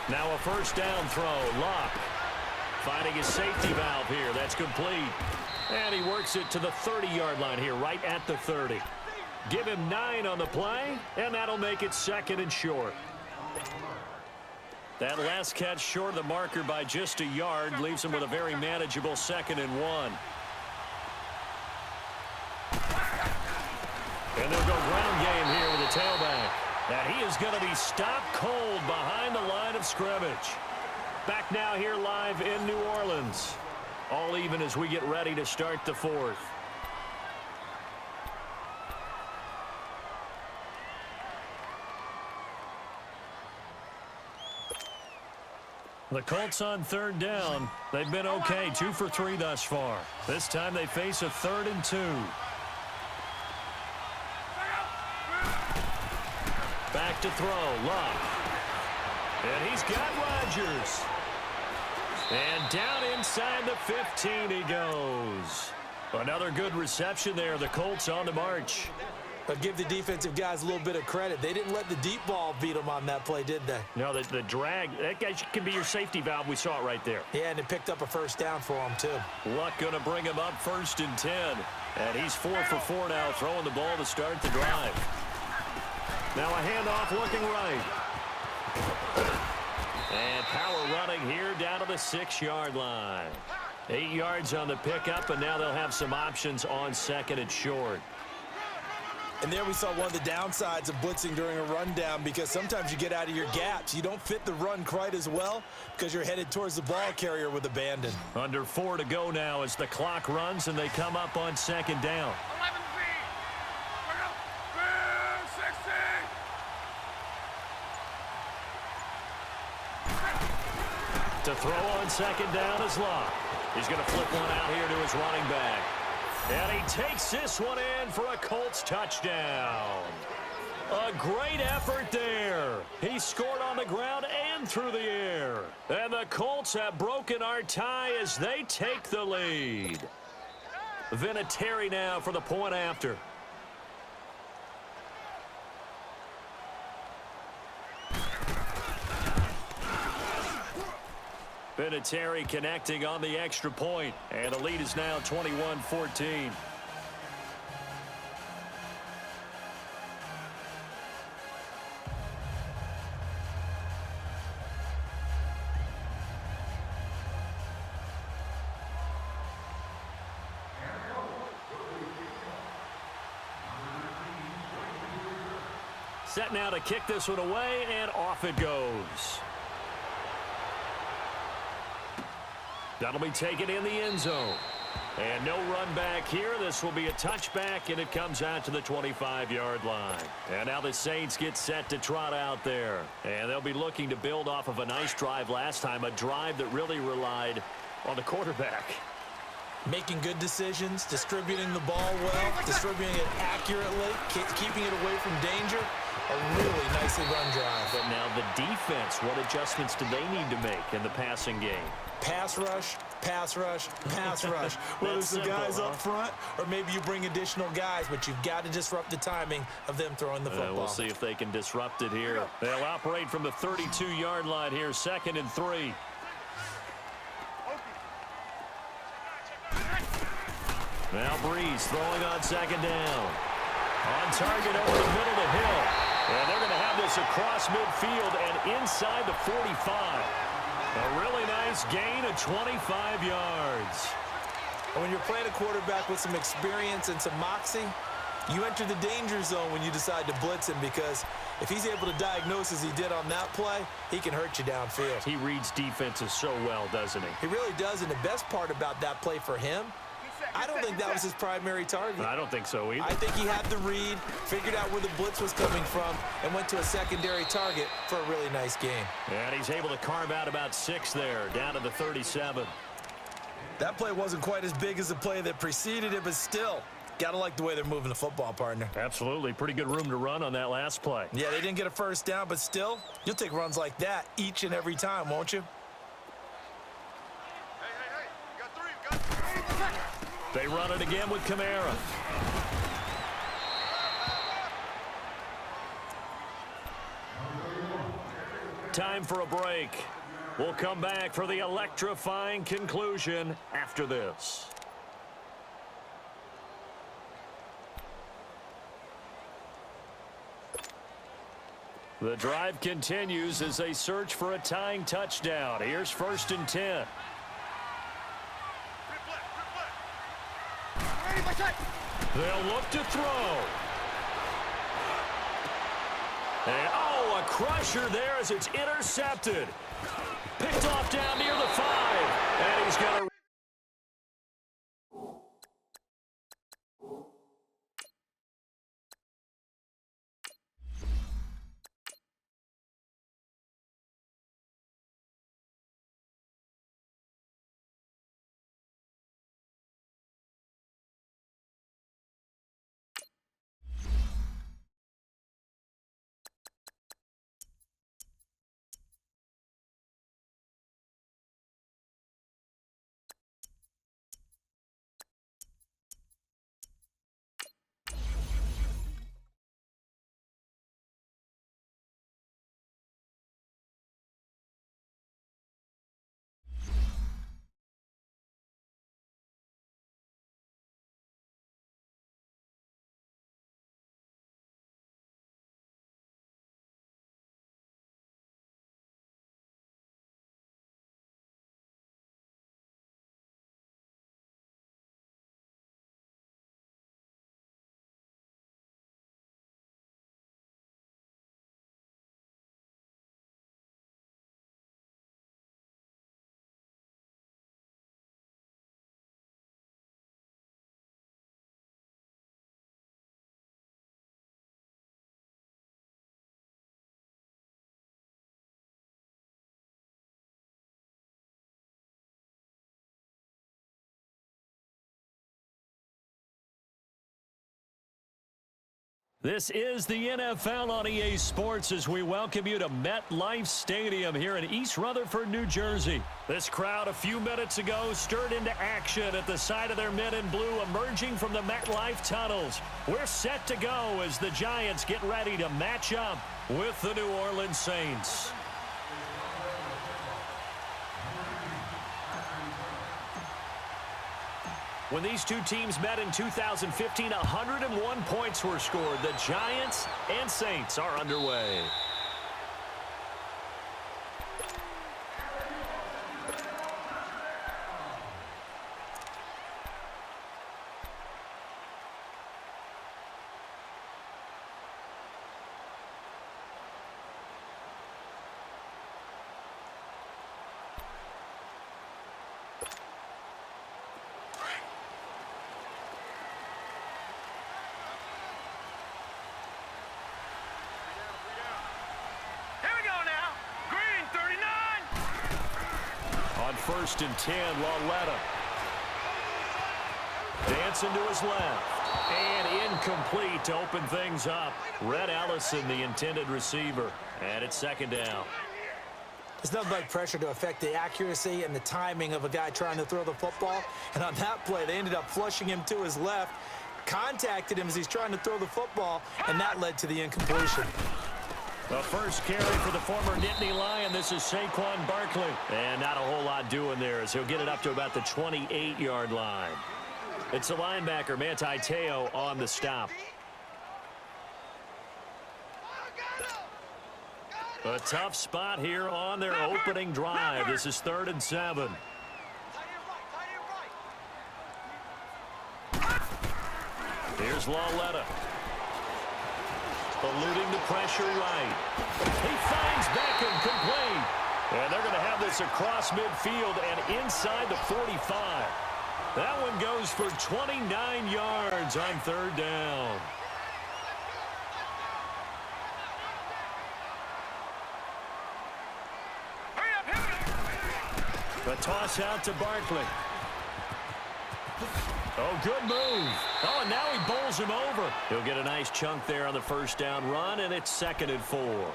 Now a first down throw. Luck finding his safety valve here. That's complete. And he works it to the 30-yard line here, right at the 30. Give him 9 on the play, and that'll make it 2nd and short. That last catch short of the marker by just a yard leaves him with a very manageable 2nd and 1. And they'll go ground game here with a tailback. And he is going to be stopped cold behind the line of scrimmage. Back now here live in New Orleans. All even as we get ready to start the 4th. The Colts on 3rd down. They've been okay, 2 for 3 thus far. This time they face a 3rd and 2. Back to throw, Luck. And he's got Rodgers. And down inside the 15 he goes. Another good reception there. The Colts on the march. But give the defensive guys a little bit of credit. They didn't let the deep ball beat them on that play, did they? No, the drag, that guy can be your safety valve. We saw it right there. Yeah, and it picked up a first down for him, too. Luck going to bring him up 1st and 10. And he's 4 for 4 now, throwing the ball to start the drive. Now a handoff looking right. And power running here down to the 6-yard line. 8 yards on the pickup, and now they'll have some options on 2nd and short. And there we saw one of the downsides of blitzing during a rundown, because sometimes you get out of your gaps. You don't fit the run quite as well because you're headed towards the ball carrier with abandon. Under 4 to go now as the clock runs and they come up on 2nd down. 11 feet. To throw on 2nd down is Luck. He's going to flip one out here to his running back. And he takes this one in for a Colts touchdown. A great effort there. He scored on the ground and through the air. And the Colts have broken our tie as they take the lead. Vinatieri now for the point after. Vinatieri connecting on the extra point, and the lead is now 21-14. Set now to kick this one away, and off it goes. That'll be taken in the end zone. And no run back here. This will be a touchback, and it comes out to the 25-yard line. And now the Saints get set to trot out there. And they'll be looking to build off of a nice drive last time, a drive that really relied on the quarterback. Making good decisions, distributing the ball well, distributing it accurately, keeping it away from danger. A really nicely run drive. But now the defense, what adjustments do they need to make in the passing game? Pass rush, pass rush, pass rush. Whether it's the guys up front or maybe you bring additional guys, but you've got to disrupt the timing of them throwing the football. We'll see if they can disrupt it here. They'll operate from the 32-yard line here, 2nd and 3. Now Breeze throwing on 2nd down. On target over the middle to Hill. And they're going to have this across midfield and inside the 45. A really nice gain of 25 yards. And when you're playing a quarterback with some experience and some moxie, you enter the danger zone when you decide to blitz him, because if he's able to diagnose as he did on that play, he can hurt you downfield. He reads defenses so well, doesn't he? He really does, and the best part about that play for him, I don't think that was his primary target. I don't think so either. I think he had the read, figured out where the blitz was coming from, and went to a secondary target for a really nice game. And he's able to carve out about 6 there, down to the 37. That play wasn't quite as big as the play that preceded it, but still, got to like the way they're moving the football, partner. Absolutely. Pretty good room to run on that last play. Yeah, they didn't get a first down, but still, you'll take runs like that each and every time, won't you? They run it again with Kamara. Time for a break. We'll come back for the electrifying conclusion after this. The drive continues as they search for a tying touchdown. Here's 1st and 10. They'll look to throw. And, oh, a crusher there as it's intercepted. Picked off down near the 5. And he's going to... This is the NFL on EA Sports as we welcome you to MetLife Stadium here in East Rutherford, New Jersey. This crowd a few minutes ago stirred into action at the side of their men in blue emerging from the MetLife tunnels. We're set to go as the Giants get ready to match up with the New Orleans Saints. When these two teams met in 2015, 101 points were scored. The Giants and Saints are underway. On 1st and 10, Lauletta. Dancing to his left. And incomplete to open things up. Red Ellison, the intended receiver. And it's 2nd down. There's nothing like pressure to affect the accuracy and the timing of a guy trying to throw the football. And on that play, they ended up flushing him to his left, contacted him as he's trying to throw the football, and that led to the incompletion. The first carry for the former Nittany Lion. This is Saquon Barkley. And not a whole lot doing there as he'll get it up to about the 28-yard line. It's the linebacker, Manti Te'o, on the stop. A tough spot here on their opening drive. This is 3rd and 7. Here's Lauletta. Eluding the pressure right. He finds Beckham complete. And they're going to have this across midfield and inside the 45. That one goes for 29 yards on 3rd down. The toss out to Barkley. Oh, good move. Oh, and now he bowls him over. He'll get a nice chunk there on the 1st down run, and it's 2nd and 4.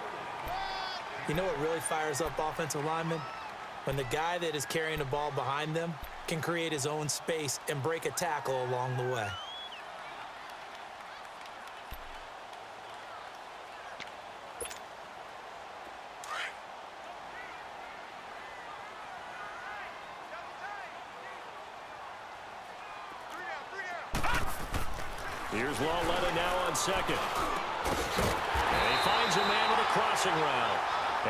You know what really fires up offensive linemen? When the guy that is carrying the ball behind them can create his own space and break a tackle along the way. Here's Lauletta now on second. And he finds a man with a crossing route.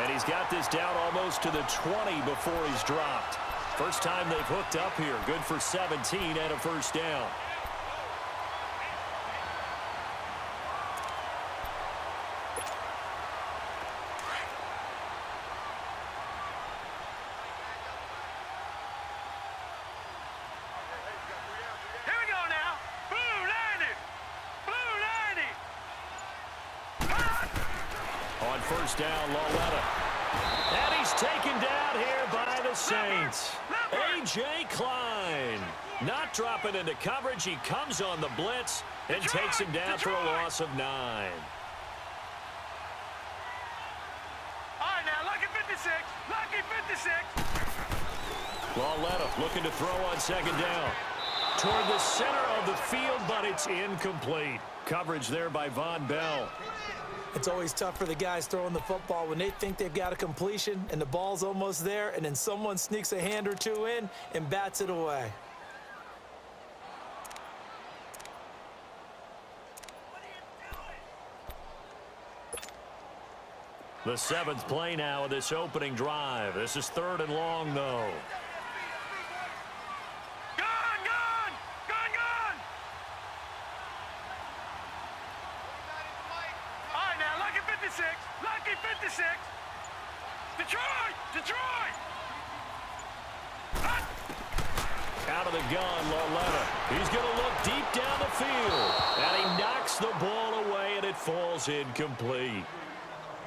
And he's got this down almost to the 20 before he's dropped. First time they've hooked up here. Good for 17 and a first down. First down, Lauletta. And he's taken down here by the Saints. A.J. Klein not dropping into coverage. He comes on the blitz and takes him down for a loss of 9. All right, now, lucky 56. Lucky 56. Lauletta looking to throw on second down. Toward the center of the field, but it's incomplete. Coverage there by Von Bell. It's always tough for the guys throwing the football when they think they've got a completion and the ball's almost there, and then someone sneaks a hand or two in and bats it away. The 7th play now of this opening drive. This is 3rd and long, though. Lucky 56. Detroit! Out of the gun, Lauletta. He's going to look deep down the field. And he knocks the ball away, and it falls incomplete.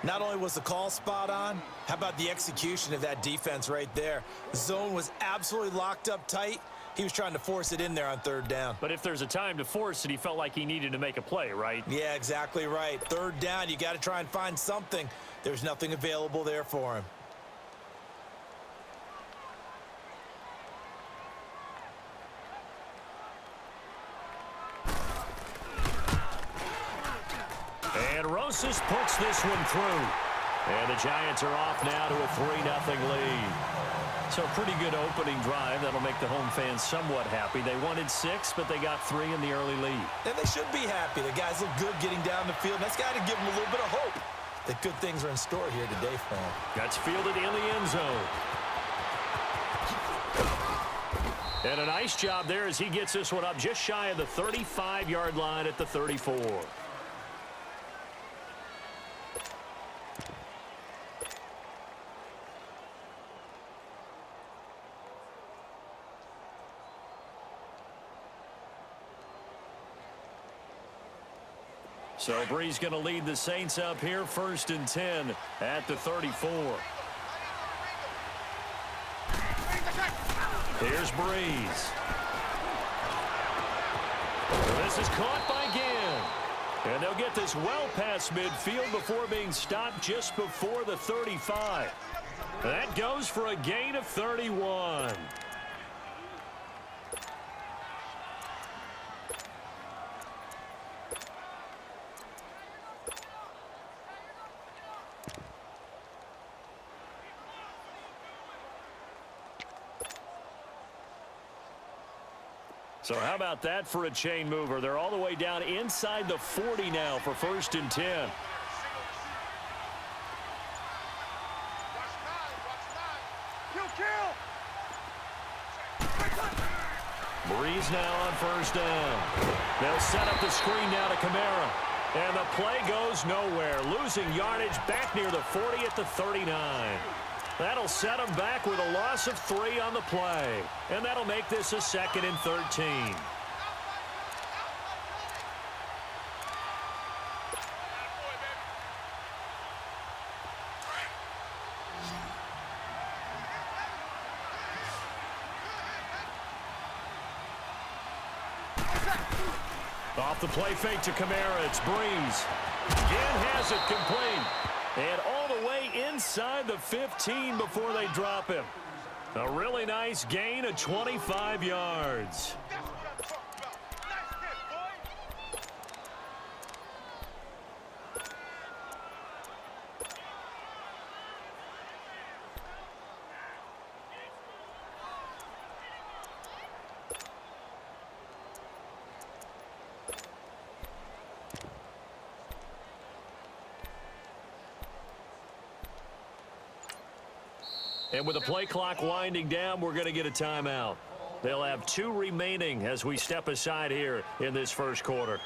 Not only was the call spot on, how about the execution of that defense right there? The zone was absolutely locked up tight. He was trying to force it in there on 3rd down. But if there's a time to force it, he felt like he needed to make a play, right? Yeah, exactly right. 3rd down, you got to try and find something. There's nothing available there for him. And Rosas puts this one through. And the Giants are off now to a 3-0 lead. So a pretty good opening drive. That'll make the home fans somewhat happy. They wanted 6, but they got 3 in the early lead. And they should be happy. The guys look good getting down the field. That's got to give them a little bit of hope that good things are in store here today for them. That's fielded in the end zone. And a nice job there as he gets this one up just shy of the 35-yard line at the 34. So Bree's going to lead the Saints up here, 1st and 10 at the 34. Here's Breeze. This is caught by Ginn. And they'll get this well past midfield before being stopped just before the 35. That goes for a gain of 31. So how about that for a chain mover? They're all the way down inside the 40 now for 1st and 10. Breeze now on 1st down. They'll set up the screen now to Kamara. And the play goes nowhere. Losing yardage back near the 40 at the 39. That'll set them back with a loss of 3 on the play. And that'll make this a 2nd and 13. Off the play fake to Kamara, it's Breeze. Ginn has it complete. And all the way inside the 15 before they drop him. A really nice gain of 25 yards. And with the play clock winding down, we're going to get a timeout. They'll have 2 remaining as we step aside here in this first quarter.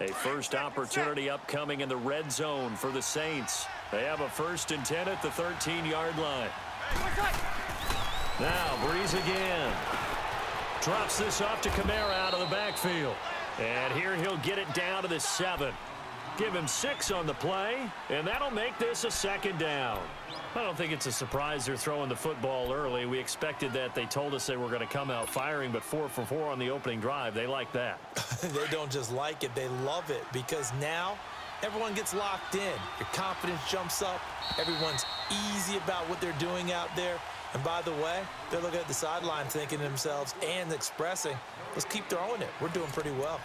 A first opportunity upcoming in the red zone for the Saints. They have a 1st and 10 at the 13-yard line. Now, Breeze again. Drops this off to Kamara out of the backfield. And here he'll get it down to the 7. Give him 6 on the play, and that'll make this a 2nd down. I don't think it's a surprise they're throwing the football early. We expected that. They told us they were going to come out firing, but 4 for 4 on the opening drive. They like that. They don't just like it, they love it, because now everyone gets locked in. Your confidence jumps up. Everyone's easy about what they're doing out there. And by the way, they're looking at the sideline thinking to themselves and expressing, let's keep throwing it. We're doing pretty well.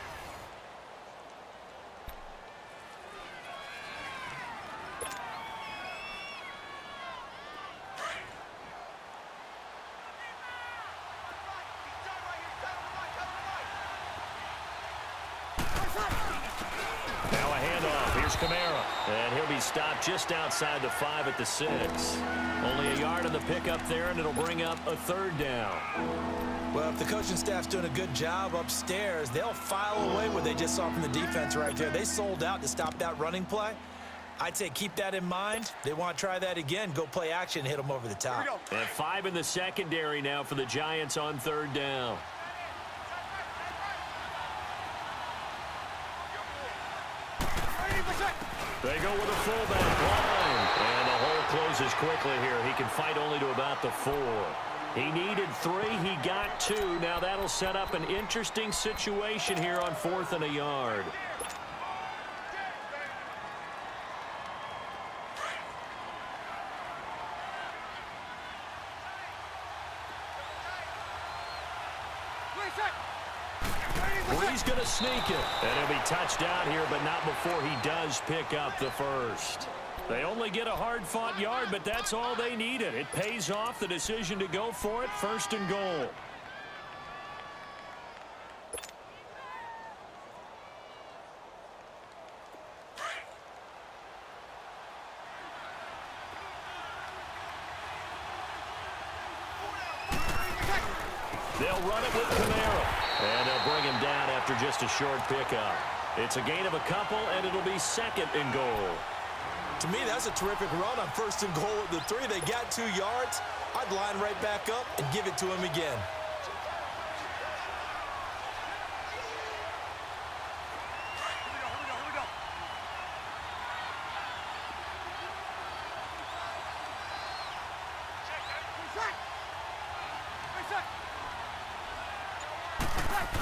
Now a handoff. Here's Kamara. And he'll be stopped just outside the 5 at the 6. Only a yard on the pickup there, and it'll bring up a 3rd down. Well, if the coaching staff's doing a good job upstairs, they'll file away what they just saw from the defense right there. They sold out to stop that running play. I'd say keep that in mind. They want to try that again. Go play action, hit them over the top. And 5 in the secondary now for the Giants on 3rd down. They go with a fullback line. And the hole closes quickly here. He can fight only to about the 4. He needed 3. He got 2. Now that'll set up an interesting situation here on 4th and a yard. He's going to sneak it. And he'll be touched out here, but not before he does pick up the 1st. They only get a hard-fought yard, but that's all they needed. It pays off the decision to go for it, 1st and goal. They'll run it with Kamara. And they'll bring him down after just a short pickup. It's a gain of a couple, and it'll be 2nd and goal. To me, that's a terrific run on 1st and goal at the 3. They got 2 yards. I'd line right back up and give it to him again.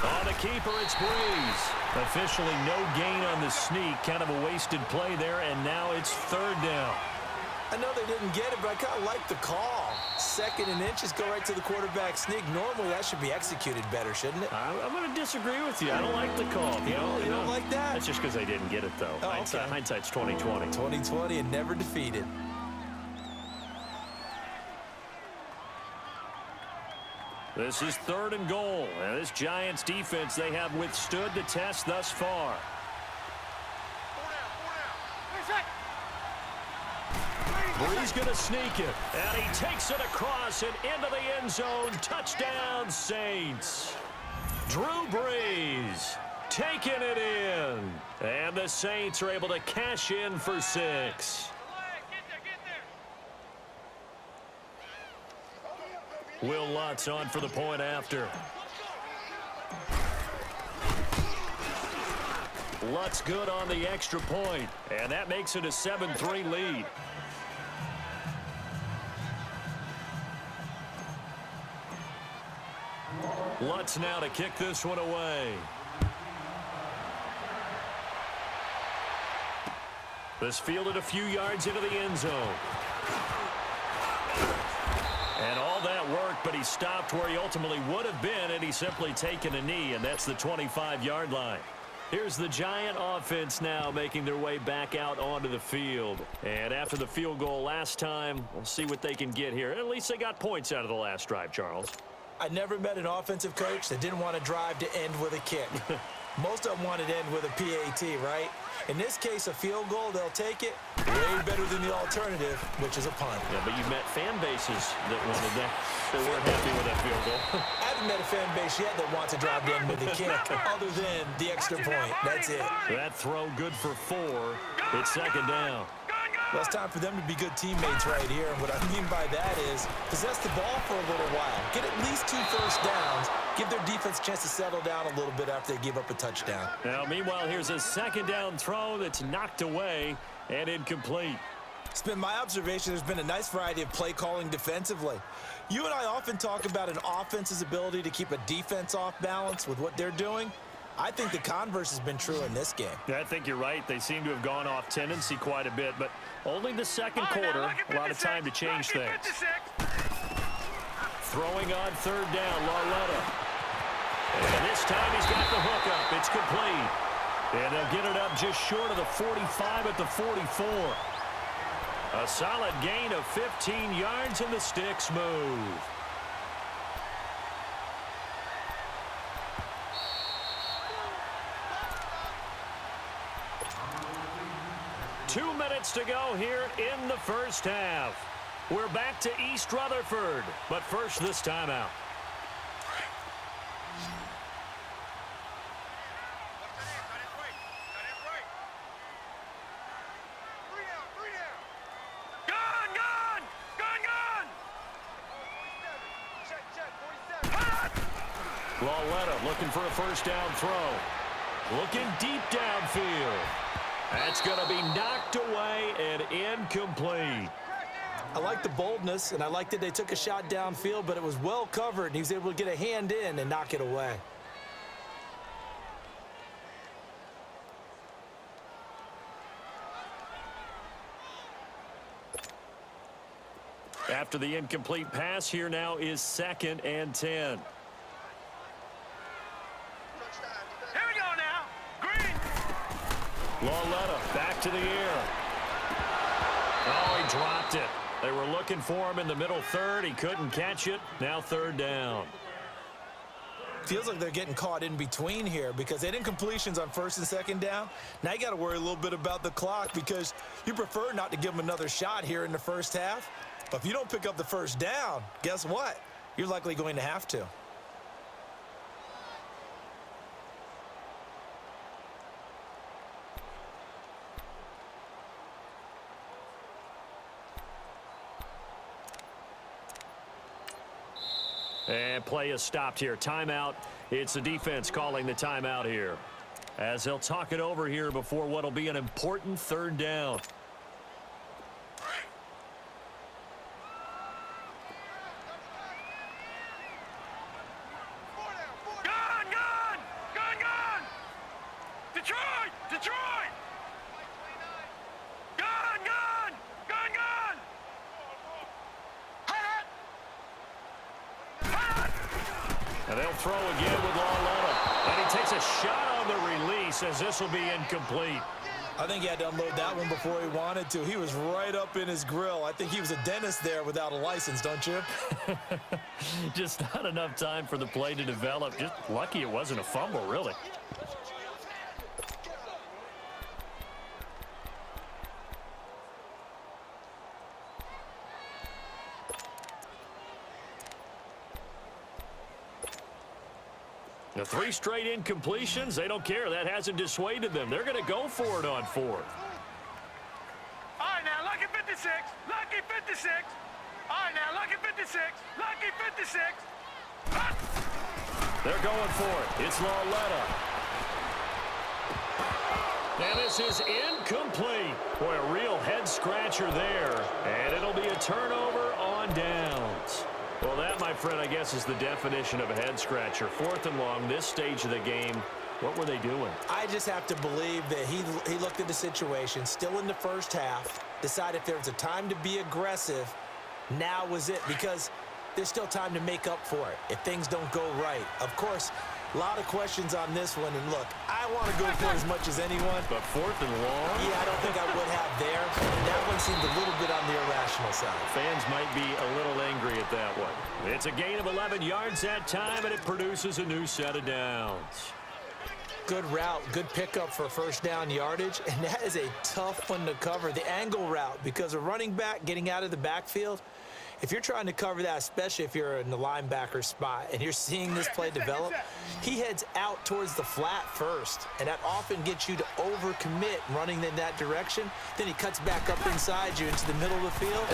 On the keeper, it's Breeze. Officially no gain on the sneak. Kind of a wasted play there, and now it's 3rd down. I know they didn't get it, but I kind of like the call. 2nd and inches, go right to the quarterback sneak. Normally, that should be executed better, shouldn't it? I'm going to disagree with you. I don't like the call. You don't like that? That's just because they didn't get it, though. Oh, okay. Hindsight's 20/20. 20/20 and never defeated. This is 3rd and goal. And this Giants defense, they have withstood the test thus far. Breeze going to sneak it. And he takes it across and into the end zone. Touchdown, Saints. Drew Brees taking it in. And the Saints are able to cash in for 6. Will Lutz on for the point after. Lutz good on the extra point, and that makes it a 7-3 lead. Lutz now to kick this one away. This fielded a few yards into the end zone. And all that worked, but he stopped where he ultimately would have been, and he's simply taken a knee, and that's the 25-yard line. Here's the Giant offense now making their way back out onto the field. And after the field goal last time, we'll see what they can get here. At least they got points out of the last drive, Charles. I never met an offensive coach that didn't want to drive to end with a kick. Most of them wanted to end with a PAT, right? In this case, a field goal, they'll take it. Way better than the alternative, which is a punt. Yeah, but you've met fan bases that wanted that. They weren't happy with that field goal. I haven't met a fan base yet that wants to drop in with a kick other than the extra point. That's it. That throw good for 4. It's second down. Well, it's time for them to be good teammates right here. And what I mean by that is possess the ball for a little while. Get at least 2 first downs. Give their defense a chance to settle down a little bit after they give up a touchdown. Now, meanwhile, here's a second down throw that's knocked away and incomplete. It's been my observation there's been a nice variety of play calling defensively. You and I often talk about an offense's ability to keep a defense off balance with what they're doing. I think the converse has been true in this game. Yeah, I think you're right. They seem to have gone off tendency quite a bit, but only the second quarter, a lot of time to change things. Throwing on third down, Lauletta. And this time he's got the hook up. It's complete. And they'll get it up just short of the 45 at the 44. A solid gain of 15 yards, and the sticks move. Two minutes to go here in the first half. We're back to East Rutherford, but first this timeout. Lauletta looking for a first down throw. Looking deep downfield. That's going to be knocked away and incomplete. I like the boldness, and I like that they took a shot downfield, but it was well covered, and he was able to get a hand in and knock it away. After the incomplete pass, here now is 2nd and 10. Lauletta back to the air. Oh, he dropped it. They were looking for him in the middle third. He couldn't catch it. Now third down. Feels like they're getting caught in between here because they didn't completions on first and second down. Now you got to worry a little bit about the clock because you prefer not to give them another shot here in the first half. But if you don't pick up the first down, guess what? You're likely going to have to. And play is stopped here. Timeout. It's the defense calling the timeout here, as they'll talk it over here before what will be an important third down. And they'll throw again with Lauletta. And he takes a shot on the release as this will be incomplete. I think he had to unload that one before he wanted to. He was right up in his grill. I think he was a dentist there without a license, don't you? Just not enough time for the play to develop. Just lucky it wasn't a fumble, really. The 3 straight incompletions, they don't care. That hasn't dissuaded them. They're going to go for it on 4th. All right, now, lucky 56. Lucky 56. All right, now, lucky 56. Lucky 56. They're going for it. It's Lauletta. And this is incomplete. Boy, a real head-scratcher there. And it'll be a turnover on downs. Well, that, my friend, I guess is the definition of a head-scratcher. 4th and long, this stage of the game. What were they doing? I just have to believe that he looked at the situation, still in the first half, decided if there was a time to be aggressive, now was it, because there's still time to make up for it if things don't go right. Of course, a lot of questions on this one, and look, I want to go for it as much as anyone. But 4th and long? Yeah, I don't think I would have there. That one seemed a little bit on the irrational side. Fans might be a little angry at that one. It's a gain of 11 yards that time, and it produces a new set of downs. Good route, good pickup for first down yardage, and that is a tough one to cover. The angle route, because a running back getting out of the backfield, if you're trying to cover that, especially if you're in the linebacker spot and you're seeing this play develop, he heads out towards the flat first, and that often gets you to overcommit running in that direction. Then he cuts back up inside you into the middle of the field.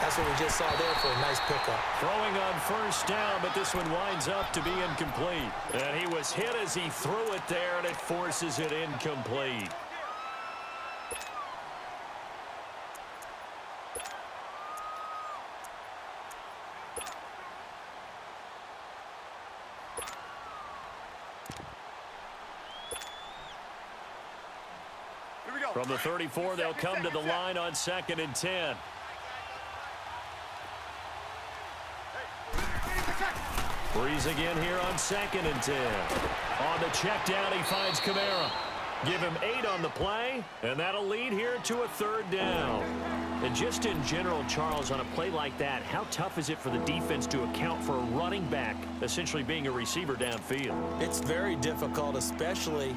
That's what we just saw there for a nice pickup. Throwing on first down, but this one winds up to be incomplete. And he was hit as he threw it there, and it forces it incomplete. From the 34, they'll come to the line on 2nd and 10. Breeze again here on 2nd and 10. On the check down, he finds Kamara. Give him 8 on the play, and that'll lead here to a 3rd down. And just in general, Charles, on a play like that, how tough is it for the defense to account for a running back essentially being a receiver downfield? It's very difficult, especially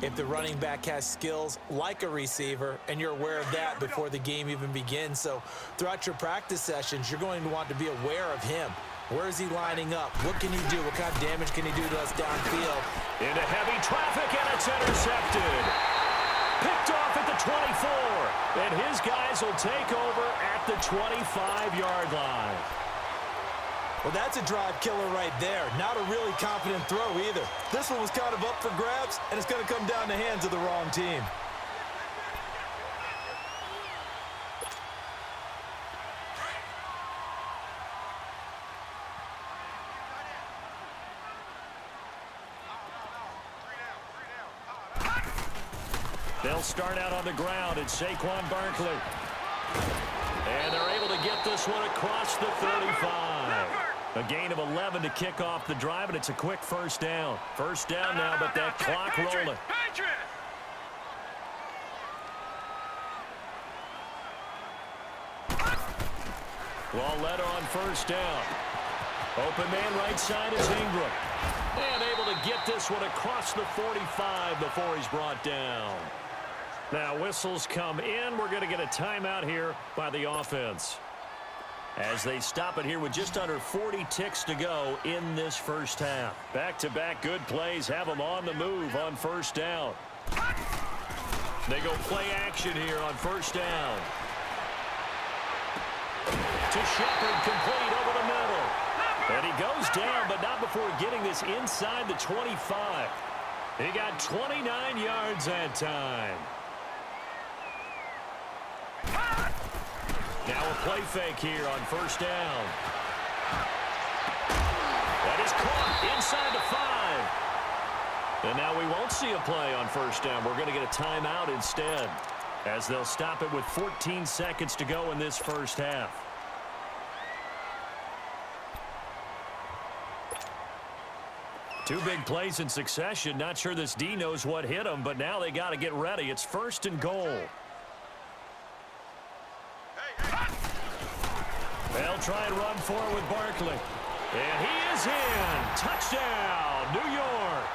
if the running back has skills like a receiver and you're aware of that before the game even begins. So throughout your practice sessions, you're going to want to be aware of him. Where is he lining up? What can he do? What kind of damage can he do to us downfield? Into heavy traffic, and it's intercepted. Picked off at the 24, and his guys will take over at the 25-yard line. Well, that's a drive killer right there. Not a really confident throw either. This one was kind of up for grabs, and it's going to come down the hands of the wrong team. They'll start out on the ground. It's Saquon Barkley. And they're able to get this one across the 35. A gain of 11 to kick off the drive, and it's a quick first down. First down now, but that clock rolling. Lawletta on first down. Open man right side is Ingram. And able to get this one across the 45 before he's brought down. Now whistles come in. We're going to get a timeout here by the offense, as they stop it here with just under 40 ticks to go in this first half. Back-to-back good plays have them on the move on first down. They go play action here on first down. To Shepard, complete over the middle. And he goes down, but not before getting this inside the 25. He got 29 yards that time. Now a play fake here on first down. That is caught inside the 5. And now we won't see a play on first down. We're going to get a timeout instead, as they'll stop it with 14 seconds to go in this first half. Two big plays in succession. Not sure this D knows what hit him, but now they got to get ready. It's 1st and goal. They'll try and run forward with Barkley. And he is in. Touchdown, New York.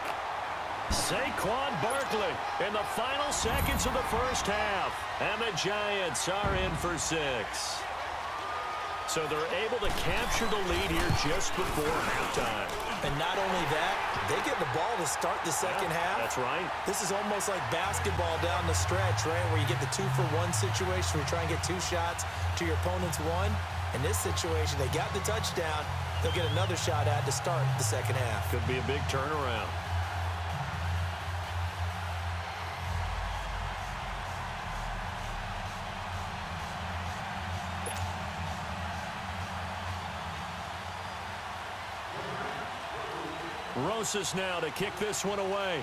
Saquon Barkley in the final seconds of the first half. And the Giants are in for 6. So they're able to capture the lead here just before halftime. And not only that, they get the ball to start the second half. That's right. This is almost like basketball down the stretch, right, where you get the 2-for-1 situation where you try and get 2 shots to your opponent's 1. In this situation, they got the touchdown. They'll get another shot at to start the second half. Could be a big turnaround. Rosas now to kick this one away.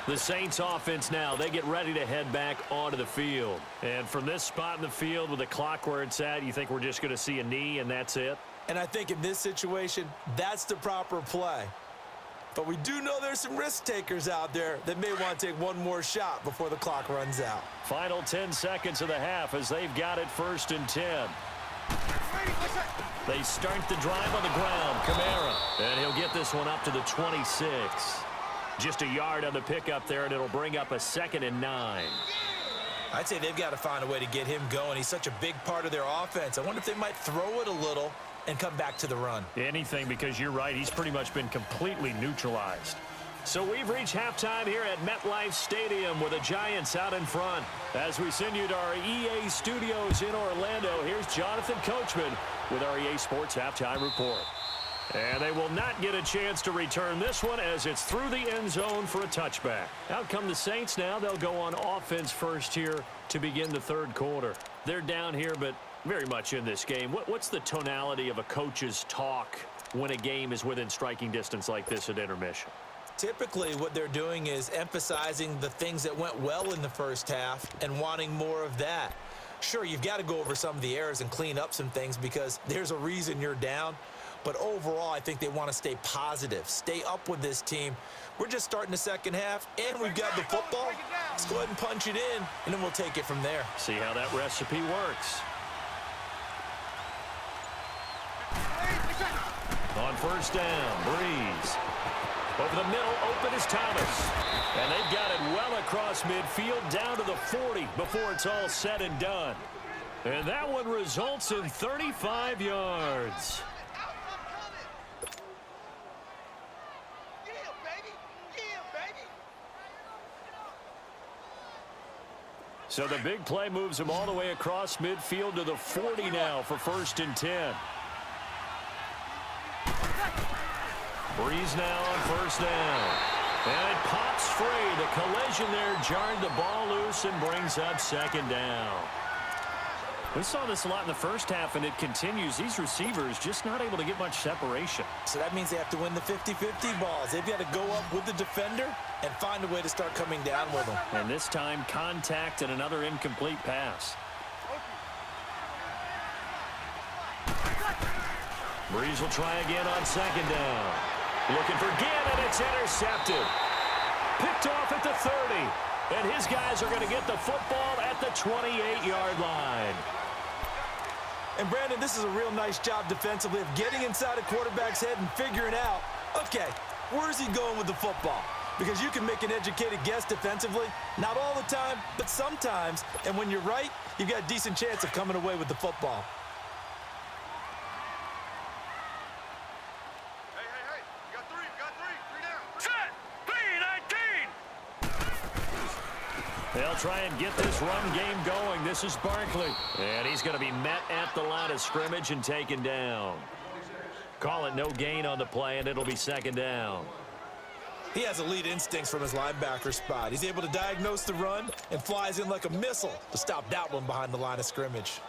The Saints offense now, they get ready to head back onto the field. And from this spot in the field with the clock where it's at, you think we're just going to see a knee and that's it? And I think in this situation, that's the proper play. But we do know there's some risk takers out there that may want to take one more shot before the clock runs out. Final 10 seconds of the half as they've got it 1st and 10. They start the drive on the ground. Kamara. And he'll get this one up to the 26. Just a yard on the pickup there, and it'll bring up a 2nd and 9. I'd say they've got to find a way to get him going. He's such a big part of their offense. I wonder if they might throw it a little and come back to the run. Anything, because you're right. He's pretty much been completely neutralized. So we've reached halftime here at MetLife Stadium with the Giants out in front. As we send you to our EA studios in Orlando, here's Jonathan Coachman with our EA Sports Halftime Report. And they will not get a chance to return this one as it's through the end zone for a touchback. Out come the Saints now. They'll go on offense first here to begin the third quarter. They're down here, but very much in this game. What's the tonality of a coach's talk when a game is within striking distance like this at intermission? Typically, what they're doing is emphasizing the things that went well in the first half and wanting more of that. Sure, you've got to go over some of the errors and clean up some things because there's a reason you're down. But overall, I think they want to stay positive, stay up with this team. We're just starting the second half, and we've got the football. Let's go ahead and punch it in, and then we'll take it from there. See how that recipe works. On first down, Breeze. Over the middle, open is Thomas. And they've got it well across midfield, down to the 40 before it's all said and done. And that one results in 35 yards. So the big play moves him all the way across midfield to the 40 now for 1st and 10. Breeze now on first down. And it pops free. The collision there jarred the ball loose and brings up 2nd down. We saw this a lot in the first half, and it continues. These receivers just not able to get much separation. So that means they have to win the 50-50 balls. They've got to go up with the defender and find a way to start coming down with them. And this time, contact and another incomplete pass. Breeze will try again on 2nd down. Looking for Ginn, and it's intercepted. Picked off at the 30. And his guys are going to get the football at the 28-yard line. And, Brandon, this is a real nice job defensively of getting inside a quarterback's head and figuring out, okay, where's he going with the football? Because you can make an educated guess defensively. Not all the time, but sometimes. And when you're right, you've got a decent chance of coming away with the football. They'll try and get this run game going. This is Barkley. And he's going to be met at the line of scrimmage and taken down. Call it no gain on the play, and it'll be 2nd down. He has elite instincts from his linebacker spot. He's able to diagnose the run and flies in like a missile to stop that one behind the line of scrimmage.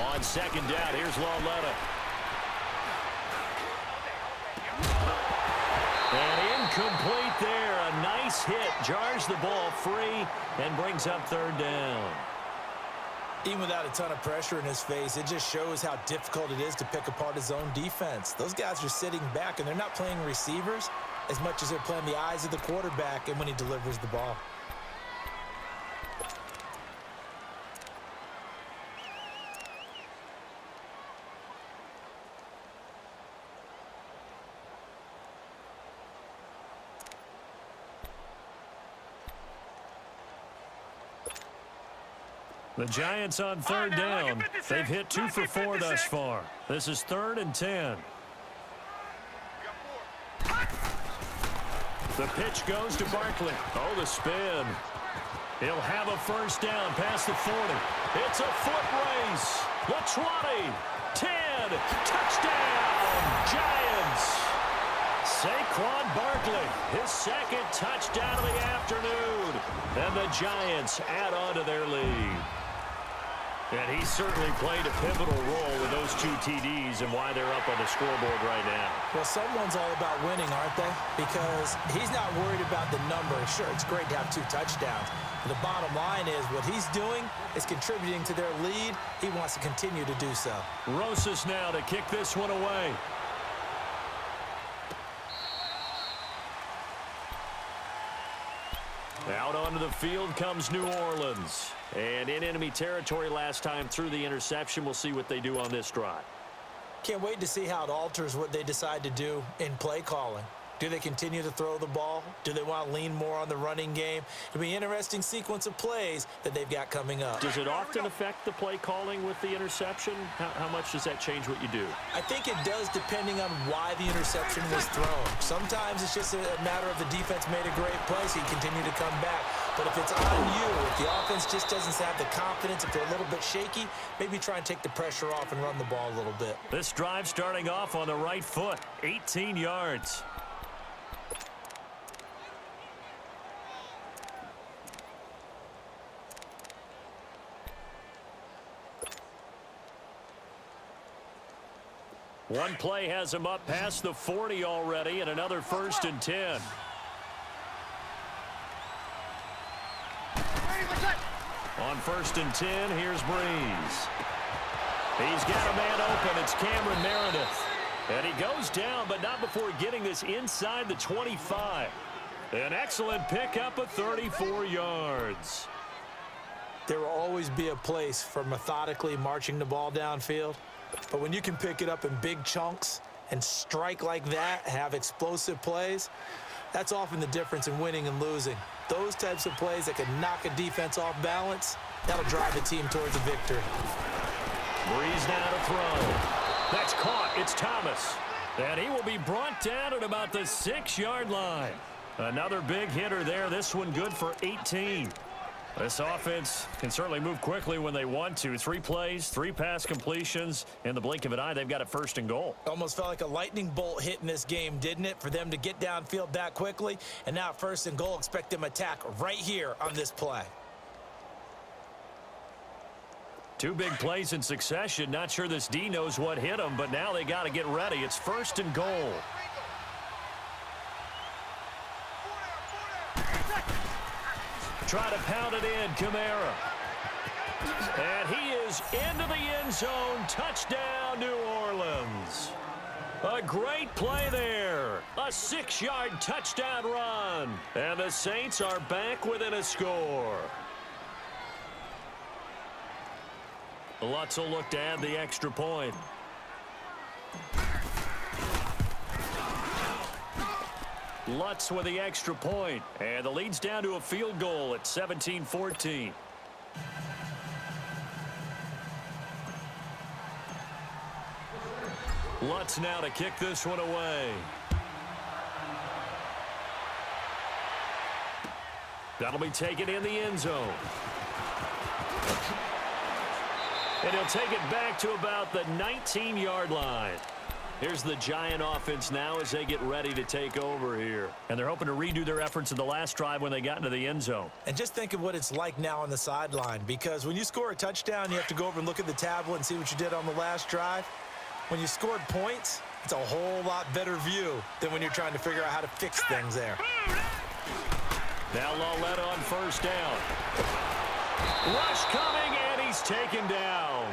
On 2nd down, here's Lauletta. And incomplete there. A nice hit. Jars the ball free and brings up 3rd down. Even without a ton of pressure in his face, it just shows how difficult it is to pick apart his own defense. Those guys are sitting back, and they're not playing receivers as much as they're playing the eyes of the quarterback and when he delivers the ball. The Giants on 3rd down. They've hit 2 for 4 thus far. This is 3rd and 10. The pitch goes to Barkley. Oh, the spin. He'll have a 1st down past the 40. It's a foot race. The 20, 10, touchdown, Giants. Saquon Barkley, his 2nd touchdown of the afternoon. And the Giants add on to their lead. And he certainly played a pivotal role with those 2 TDs and why they're up on the scoreboard right now. Well, someone's all about winning, aren't they? Because he's not worried about the number. Sure, it's great to have 2 touchdowns. But the bottom line is what he's doing is contributing to their lead. He wants to continue to do so. Rosas now to kick this one away. Out onto the field comes New Orleans. And in enemy territory last time through the interception. We'll see what they do on this drive. Can't wait to see how it alters what they decide to do in play calling. Do they continue to throw the ball? Do they want to lean more on the running game? It'll be an interesting sequence of plays that they've got coming up. Does it often affect the play calling with the interception? How much does that change what you do? I think it does depending on why the interception was thrown. Sometimes it's just a matter of the defense made a great play, so you continue to come back. But if it's on you, if the offense just doesn't have the confidence, if they're a little bit shaky, maybe try and take the pressure off and run the ball a little bit. This drive starting off on the right foot, 18 yards. One play has him up past the 40 already, and another 1st and 10. On 1st and 10, here's Breeze. He's got a man open. It's Cameron Meredith. And he goes down, but not before getting this inside the 25. An excellent pickup of 34 yards. There will always be a place for methodically marching the ball downfield. But when you can pick it up in big chunks and strike like that, have explosive plays, that's often the difference in winning and losing. Those types of plays that can knock a defense off balance, that'll drive the team towards a victory. Breeze now to throw. That's caught. It's Thomas. And he will be brought down at about the 6-yard line. Another big hitter there. This one good for 18. This offense can certainly move quickly when they want to. 3 plays, 3 pass completions. In the blink of an eye, they've got it 1st and goal. Almost felt like a lightning bolt hit in this game, didn't it? For them to get downfield that quickly. And now 1st and goal, expect them to attack right here on this play. 2 big plays in succession. Not sure this D knows what hit them, but now they got to get ready. It's 1st and goal. Try to pound it in, Kamara. And he is into the end zone. Touchdown, New Orleans. A great play there. A 6-yard touchdown run. And the Saints are back within a score. Lutz will look to add the extra point. Lutz with the extra point. And the lead's down to a field goal at 17-14. Lutz now to kick this one away. That'll be taken in the end zone. And he'll take it back to about the 19-yard line. Here's the Giant offense now as they get ready to take over here. And they're hoping to redo their efforts in the last drive when they got into the end zone. And just think of what it's like now on the sideline, because when you score a touchdown, you have to go over and look at the tablet and see what you did on the last drive. When you scored points, it's a whole lot better view than when you're trying to figure out how to fix things there. Now Lawletta on 1st down. Rush coming, and he's taken down.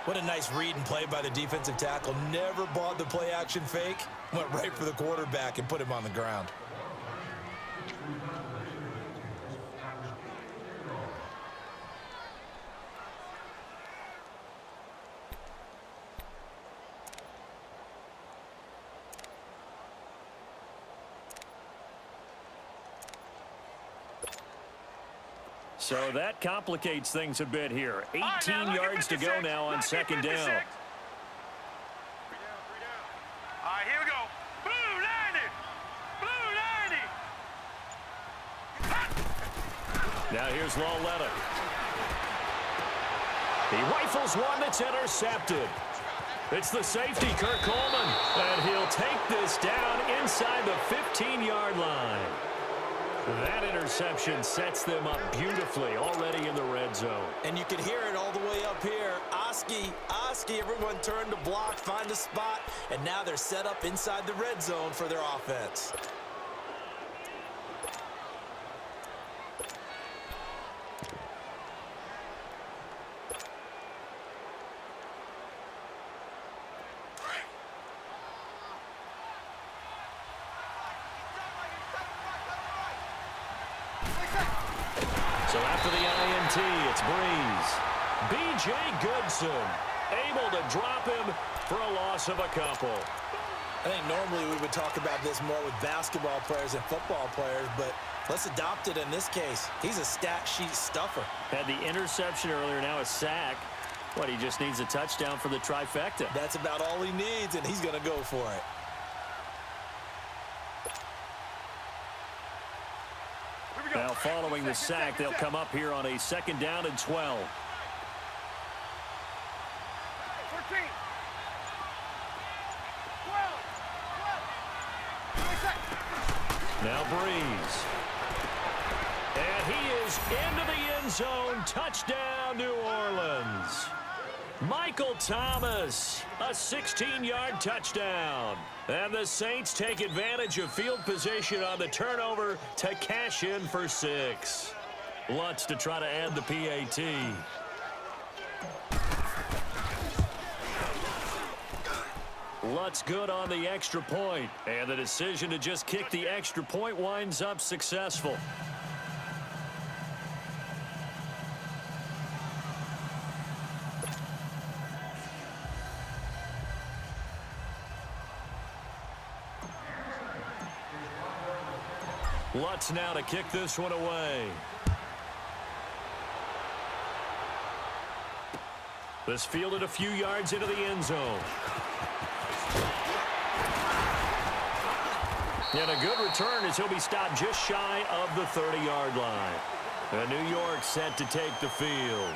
What a nice read and play by the defensive tackle. Never bought the play-action fake. Went right for the quarterback and put him on the ground. So that complicates things a bit here. 18 yards to go now on 2nd down. All right, here we go. Blue 90. Blue 90. Now here's Lawletta. He rifles one that's intercepted. It's the safety, Kirk Coleman. And he'll take this down inside the 15-yard line. That interception sets them up beautifully already in the red zone. And you can hear it all the way up here. Oski, everyone turned to block, find a spot, and now they're set up inside the red zone for their offense. So after the INT, it's Breeze. B.J. Goodson able to drop him for a loss of a couple. I think normally we would talk about this more with basketball players and football players, but let's adopt it in this case. He's a stat sheet stuffer. Had the interception earlier, now a sack. What, he just needs a touchdown for the trifecta. That's about all he needs, and he's going to go for it. Now following the sack, they'll come up here on a 2nd down and 12. 14. 12. Now Breeze. And he is into the end zone. Touchdown, New Orleans. Michael Thomas, a 16-yard touchdown. And the Saints take advantage of field position on the turnover to cash in for 6. Lutz to try to add the PAT. Lutz good on the extra point, and the decision to just kick the extra point winds up successful. Lutz now to kick this one away. This fielded a few yards into the end zone. And a good return as he'll be stopped just shy of the 30-yard line. And New York set to take the field.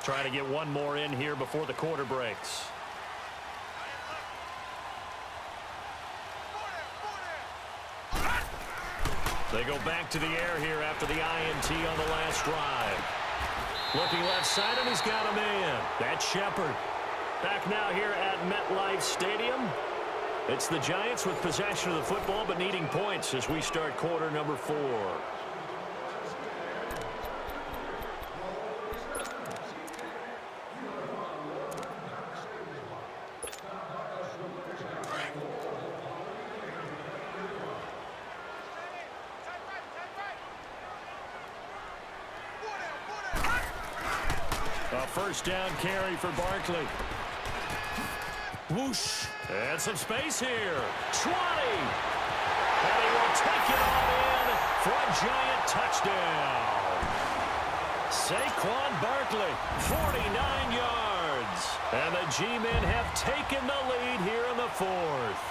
Trying to get one more in here before the quarter breaks. They go back to the air here after the INT on the last drive. Looking left side, and he's got a man. That's Shepard. Back now here at MetLife Stadium. It's the Giants with possession of the football, but needing points as we start quarter number 4. A first down carry for Barkley. Whoosh. And some space here. 20. And he will take it all in for a Giant touchdown. Saquon Barkley, 49 yards. And the G-men have taken the lead here in the 4th.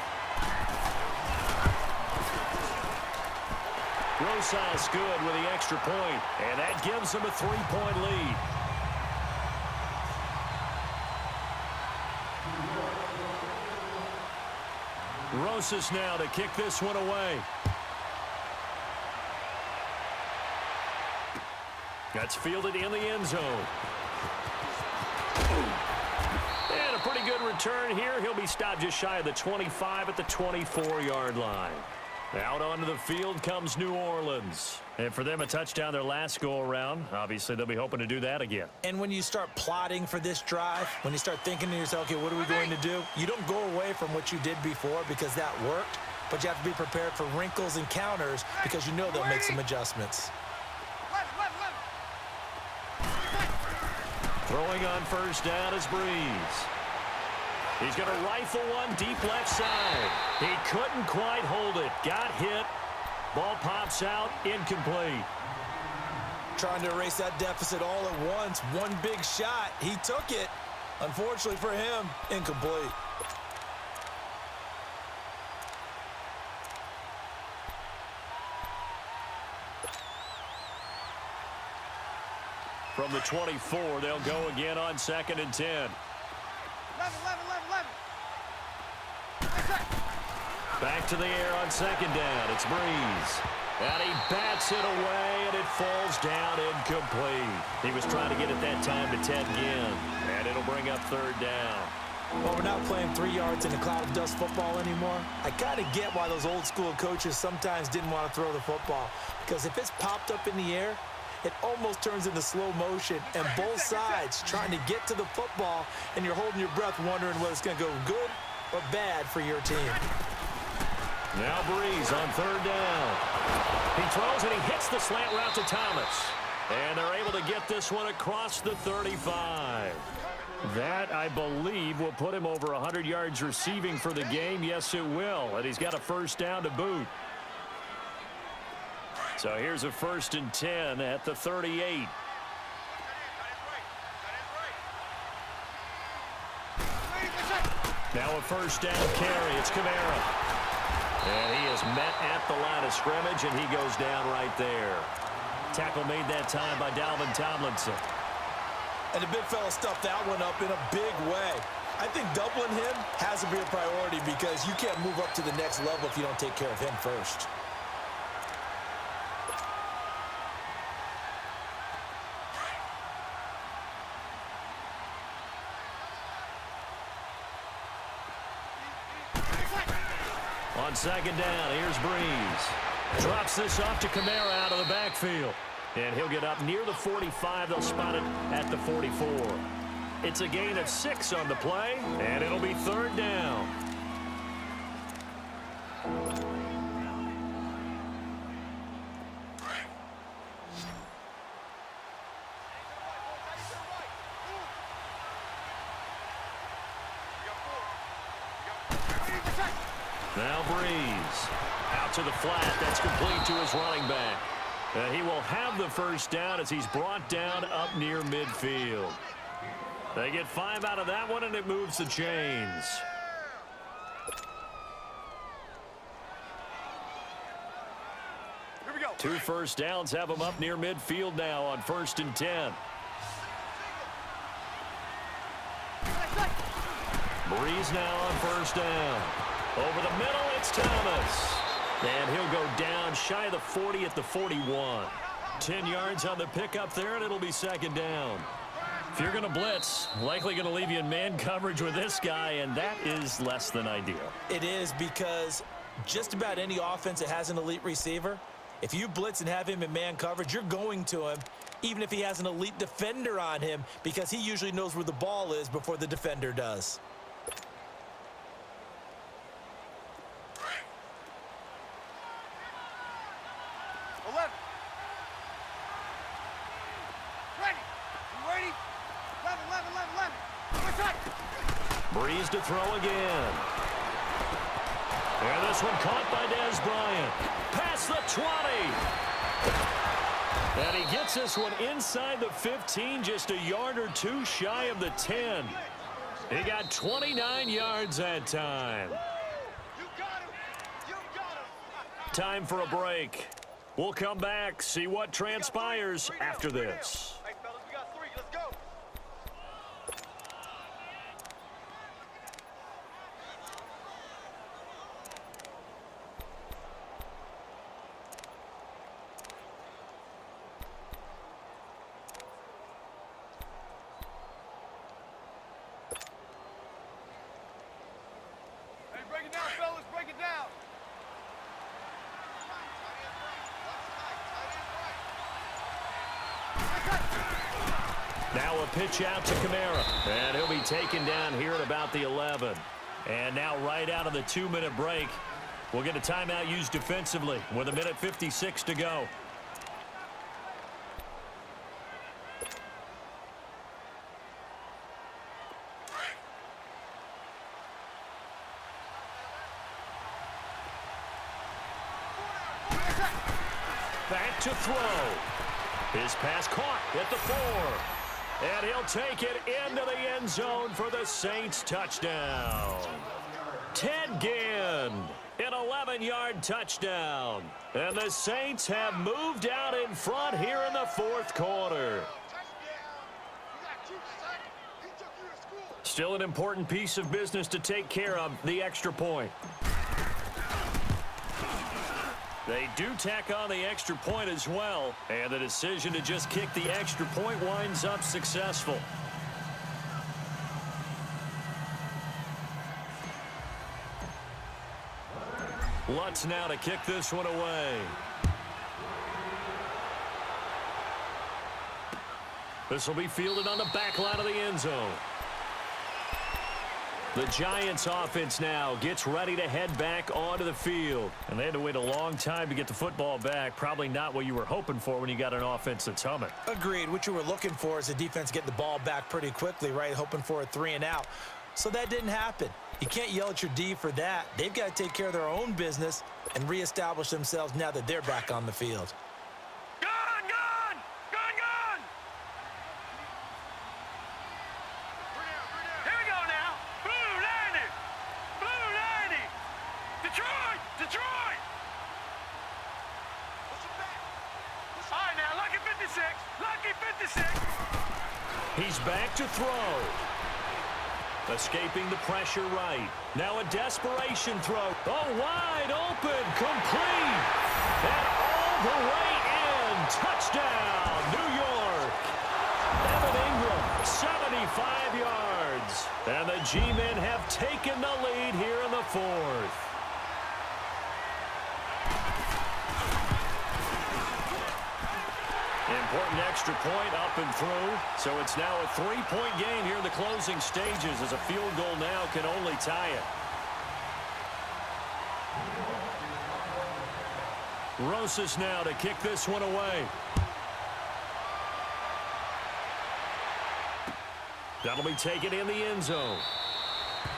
Rosas good with the extra point, and that gives them a 3-point lead. Rosas now to kick this one away. That's fielded in the end zone. And a pretty good return here. He'll be stopped just shy of the 25 at the 24-yard line. Out onto the field comes New Orleans. And for them, a touchdown their last go-around. Obviously, they'll be hoping to do that again. And when you start plotting for this drive, when you start thinking to yourself, okay, what are we going to do? You don't go away from what you did before because that worked, but you have to be prepared for wrinkles and counters because you know they'll make some adjustments. Throwing on first down is Breeze. He's going to rifle one deep left side. He couldn't quite hold it. Got hit. Ball pops out. Incomplete. Trying to erase that deficit all at once. One big shot. He took it. Unfortunately for him, incomplete. From the 24, they'll go again on 2nd and 10. 11. Back to the air on 2nd down. It's Breeze. And he bats it away, and it falls down incomplete. He was trying to get it that time to 10 again. And it'll bring up 3rd down. Well, we're not playing 3 yards in a cloud of dust football anymore. I kind of get why those old school coaches sometimes didn't want to throw the football, because if it's popped up in the air, it almost turns into slow motion, and both sides trying to get to the football, and you're holding your breath wondering whether it's going to go good or bad for your team. Now Breeze on 3rd down. He throws and he hits the slant route to Thomas. And they're able to get this one across the 35. That, I believe, will put him over 100 yards receiving for the game. Yes, it will. And he's got a first down to boot. So here's a 1st and 10 at the 38. Now a first down carry. It's Kamara. And he is met at the line of scrimmage, and he goes down right there. Tackle made that time by Dalvin Tomlinson. And the big fella stuffed that one up in a big way. I think doubling him has to be a priority because you can't move up to the next level if you don't take care of him first. On 2nd down, here's Breeze. Drops this off to Kamara out of the backfield. And he'll get up near the 45. They'll spot it at the 44. It's a gain of 6 on the play, and it'll be 3rd down. Now Breeze. Out to the flat. That's complete to his running back. And he will have the first down as he's brought down up near midfield. They get 5 out of that one, and it moves the chains. Here we go. 2 first downs have them up near midfield now on 1st and 10. Breeze now on 1st down. Over the middle, it's Thomas. And he'll go down shy of the 40 at the 41. 10 yards on the pickup there, and it'll be 2nd down. If you're going to blitz, likely going to leave you in man coverage with this guy, and that is less than ideal. It is, because just about any offense that has an elite receiver, if you blitz and have him in man coverage, you're going to him, even if he has an elite defender on him, because he usually knows where the ball is before the defender does. Breeze to throw again. And this one caught by Dez Bryant. Past the 20. And he gets this one inside the 15, just a yard or 2 shy of the 10. He got 29 yards that time. Time for a break. We'll come back, see what transpires after this. Hey, fellas, we got 3. Let's go. Hey, break it down, fellas. Break it down. Now a pitch out to Kamara. And he'll be taken down here at about the 11. And now right out of the 2-minute break, we'll get a timeout used defensively with 1:56 to go. Back to throw. His pass caught at the 4. And he'll take it into the end zone for the Saints touchdown. Ted Ginn, an 11-yard touchdown. And the Saints have moved out in front here in the 4th quarter. Still an important piece of business to take care of, the extra point. They do tack on the extra point as well, and the decision to just kick the extra point winds up successful. Lutz now to kick this one away. This will be fielded on the back line of the end zone. The Giants offense now gets ready to head back onto the field. And they had to wait a long time to get the football back. Probably not what you were hoping for when you got an offense that's humming. Agreed. What you were looking for is the defense getting the ball back pretty quickly, right? Hoping for a 3 and out. So that didn't happen. You can't yell at your D for that. They've got to take care of their own business and reestablish themselves now that they're back on the field. He's back to throw. Escaping the pressure right. Now a desperation throw. Oh, wide open. Complete. And all the way in. Touchdown, New York. Evan Ingram, 75 yards. And the G-men have taken the lead here in the fourth. Important extra point up and through. So it's now a 3-point game here in the closing stages as a field goal now can only tie it. Rosas now to kick this one away. That'll be taken in the end zone.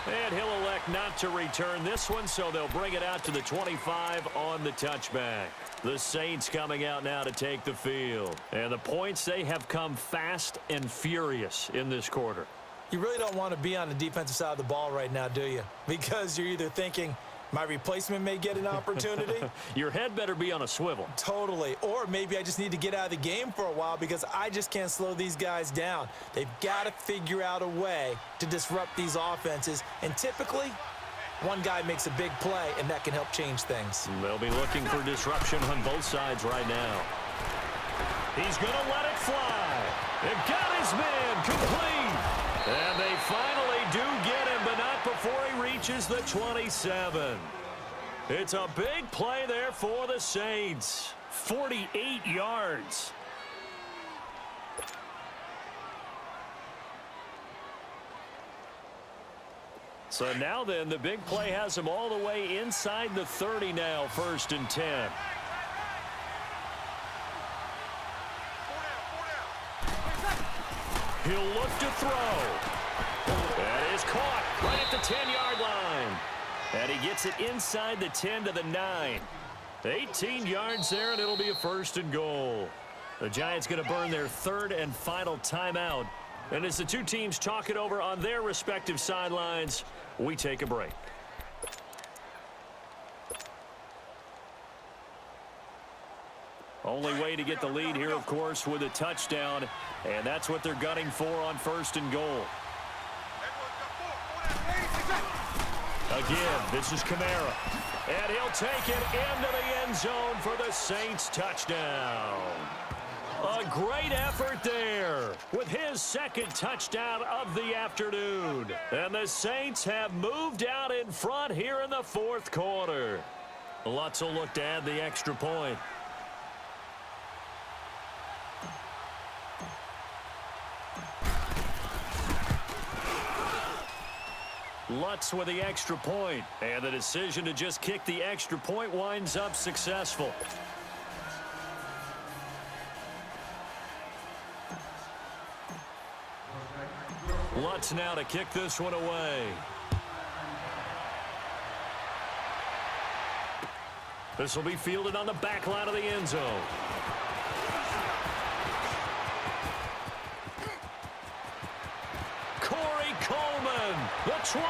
And he'll elect not to return this one, so they'll bring it out to the 25 on the touchback. The Saints coming out now to take the field. And the points, they have come fast and furious in this quarter. You really don't want to be on the defensive side of the ball right now, do you? Because you're either thinking, my replacement may get an opportunity. Your head better be on a swivel. Totally. Or maybe I just need to get out of the game for a while because I just can't slow these guys down. They've got to figure out a way to disrupt these offenses. And typically, one guy makes a big play, and that can help change things. They'll be looking for disruption on both sides right now. He's going to let it fly. They've got his man complete. And they finally do get him, but not before he reaches the 27. It's a big play there for the Saints. 48 yards. So now then, the big play has him all the way inside the 30 now, 1st and 10. He'll look to throw. That is caught right at the 10-yard line. And he gets it inside the 10 to the 9. 18 yards there, and it'll be a 1st and goal. The Giants going to burn their 3rd and final timeout. And as the two teams talk it over on their respective sidelines, we take a break. Only way to get the lead here, of course, with a touchdown. And that's what they're gunning for on 1st and goal. Again, this is Kamara. And he'll take it into the end zone for the Saints touchdown. A great effort there with his 2nd touchdown of the afternoon. And the Saints have moved out in front here in the 4th quarter. Lutz will look to add the extra point. Lutz with the extra point, and the decision to just kick the extra point winds up successful. Lutz now to kick this one away. This will be fielded on the back line of the end zone. The 20,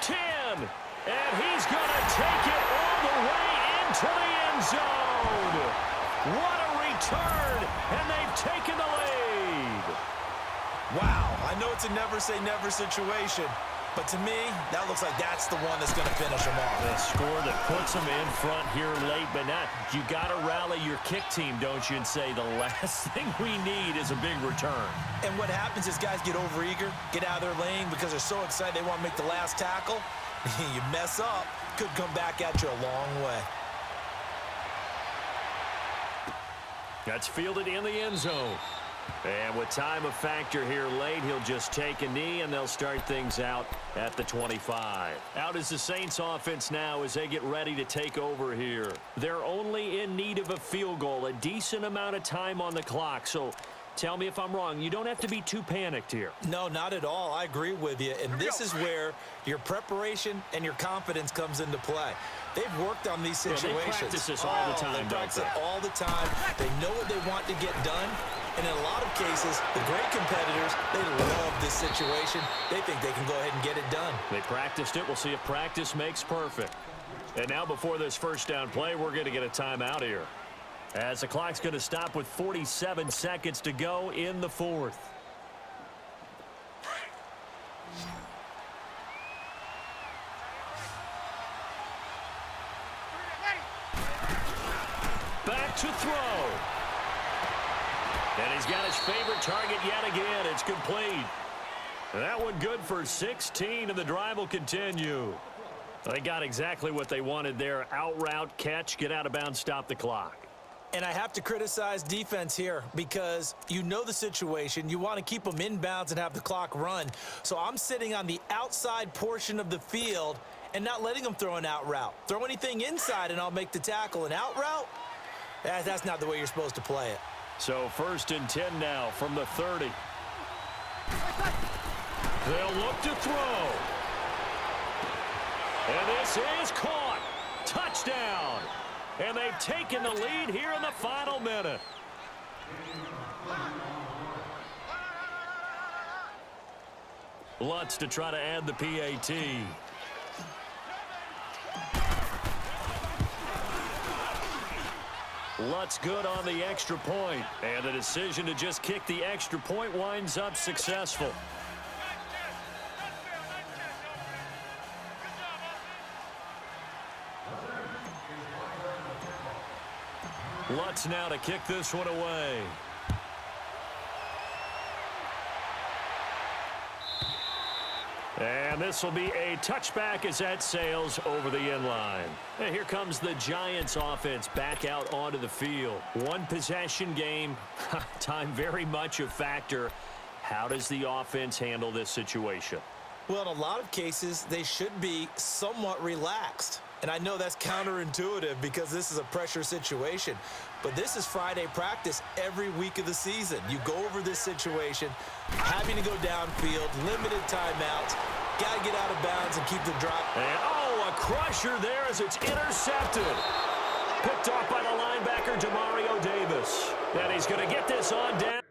10, and he's going to take it all the way into the end zone. What a return, and they've taken the lead. Wow, I know it's a never-say-never situation, but to me, that looks like that's the one that's going to finish them off. The score that puts them in front here late, but not. You got to rally your kick team, don't you, and say the last thing we need is a big return. And what happens is guys get overeager, get out of their lane because they're so excited they want to make the last tackle. You mess up, could come back at you a long way. That's fielded in the end zone. And with time a factor here late, he'll just take a knee, and they'll start things out at the 25. Out is the Saints offense now as they get ready to take over here. They're only in need of a field goal, a decent amount of time on the clock. So tell me if I'm wrong. You don't have to be too panicked here. No, not at all. I agree with you. And this is where your preparation and your confidence comes into play. They've worked on these situations. They practice this all the time, they practice it all the time. They know what they want to get done. And in a lot of cases, the great competitors, they love this situation. They think they can go ahead and get it done. They practiced it. We'll see if practice makes perfect. And now before this first down play, we're going to get a timeout here, as the clock's going to stop with 47 seconds to go in the fourth. Back to throw. And he's got his favorite target yet again. It's complete. And that one good for 16, and the drive will continue. They got exactly what they wanted there. Out route, catch, get out of bounds, stop the clock. And I have to criticize defense here because you know the situation. You want to keep them in bounds and have the clock run. So I'm sitting on the outside portion of the field and not letting them throw an out route. Throw anything inside and I'll make the tackle. An out route? That's not the way you're supposed to play it. So 1st and 10 now from the 30. They'll look to throw. And this is caught. Touchdown. And they've taken the lead here in the final minute. Lutz to try to add the PAT. Lutz good on the extra point. And the decision to just kick the extra point winds up successful. Lutz now to kick this one away. And this will be a touchback as that sails over the end line. And here comes the Giants offense back out onto the field. One possession game. Time very much a factor. How does the offense handle this situation? Well, in a lot of cases, they should be somewhat relaxed. And I know that's counterintuitive because this is a pressure situation. But this is Friday practice every week of the season. You go over this situation, having to go downfield, limited timeouts, got to get out of bounds and keep the drop. And, a crusher there as it's intercepted. Picked off by the linebacker, Demario Davis. And he's going to get this on down.